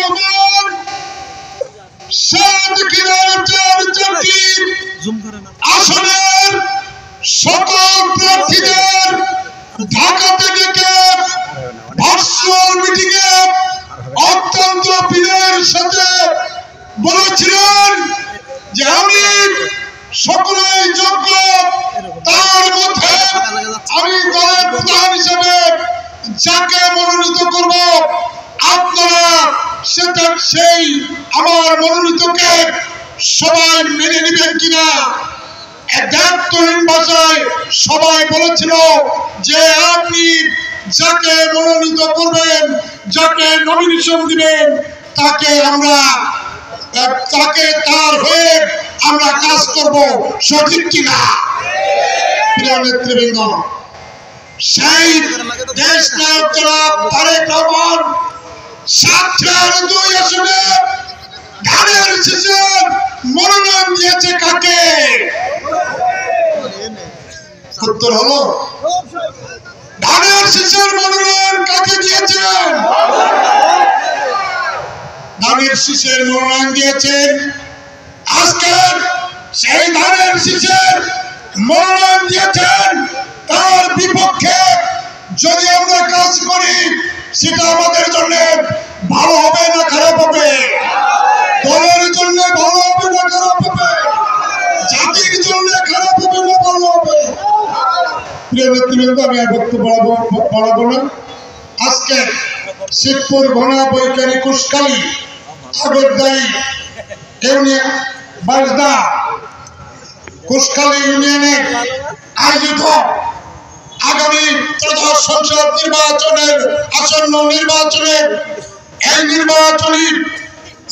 রহমান আসনের সকল প্রার্থীদের ঢাকা থেকে ভার্চুয়াল মিটিং এ অত্যন্ত বিনয়ের সাথে বলেছিলেন যে আমি সকলেই যোগ্য, তার মধ্যে আমি দলের প্রধান হিসেবে যাকে মনোনীত করব আপনারা সেই আমার মনোনীতকে সবাই মেনে নেবেন কিনা। দায়িত্বহীন ভাষায় সবাই বলেছিল যে আপনি যাকে মনোনীত করবেন, যাকে নমিনেশন দিবেন, তাকে তার হয়ে আমরা কাজ করব, সঠিক কিনা? প্রিয় নেতৃবৃন্দ, সেই দেশ নায়ক জনাব তারেক রহমান 7-2 আসনে ধানের শীষের মনোনয়ন দিয়েছে কাকে? উত্তর হলো ধানের শীষের মনোনয়ন কাকে দিয়েছেন? ধানের শীষের মনোনয়ন দিয়েছেন। আজকে সেই ধানের শীষের মনোনয়ন দিয়েছেন, তার বিপক্ষে যদি আমরা কাজ করি সেটা আমাদের জন্য ভালো হবে না খারাপ হবে? দলের জন্য ভালো হবে না খারাপ হবে? জাতির জন্য খারাপ হবে না ভালো হবে? প্রিয় নেতৃবৃন্দ, আমি আর বক্তব্য বাড়াবো না। আজকে শিবপুর ঘোনা বৈজ্ঞানিক কুশকালী আগরদাই ইউনিয়ন বাজদা কুশকালী ইউনিয়নের আয়োজিত আগামী ত্রয়োদশ সংসদ নির্বাচনের আসন্ন নির্বাচনের এই নির্বাচনী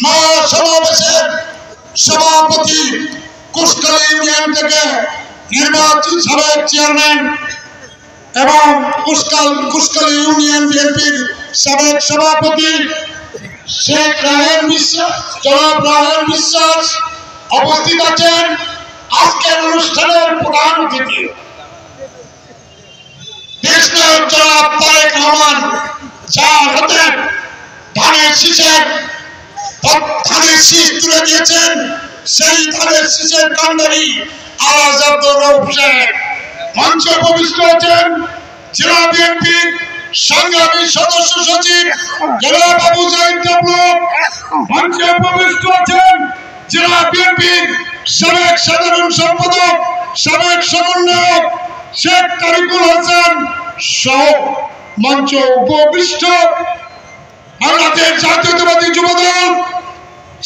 মহাসমাবেশের সভাপতি কুশকালী ইউনিয়ন থেকে নির্বাচিত সাবেক চেয়ারম্যান এবং কুশকালী ইউনিয়ন বিএনপির সাবেক সভাপতি শেখ রাহেন বিশ্বাস, জনাব রাহেন বিশ্বাস উপস্থিত আছেন। আজকের অনুষ্ঠানের প্রধান অতিথি দেশ নায়ক জনাব তারেক রহমান, যার হাতে ধানের শীষ তুলে দিয়েছেন, সেই ধানের শীষের কান্ডারি আলাজ আব্দুর রউফ সাহেব মঞ্চে উপবিষ্ট আছেন। জেলা বিএনপির সংগ্রামী সদস্য সচিব জনাব আবু জাহিদ ডেভেলপ মঞ্চে উপবিষ্ট আছেন। জেলা বিএনপির সাবেক সাধারণ সম্পাদক, সাবেক সমন্বয়ক শেখ তারিকুল হাসান সহ মঞ্চ উপবিষ্ট বাংলাদেশ জাতীয়তাবাদী যুবদল,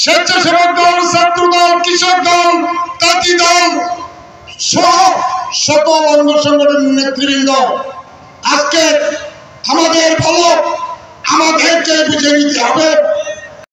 স্বেচ্ছাসেবক দল, ছাত্র দল, কৃষক দল, তাঁতি দল সহ সকল অঙ্গ সংগঠনের নেতৃবৃন্দ। আজকে আমাদের আমাদেরকে বুঝে নিতে হবে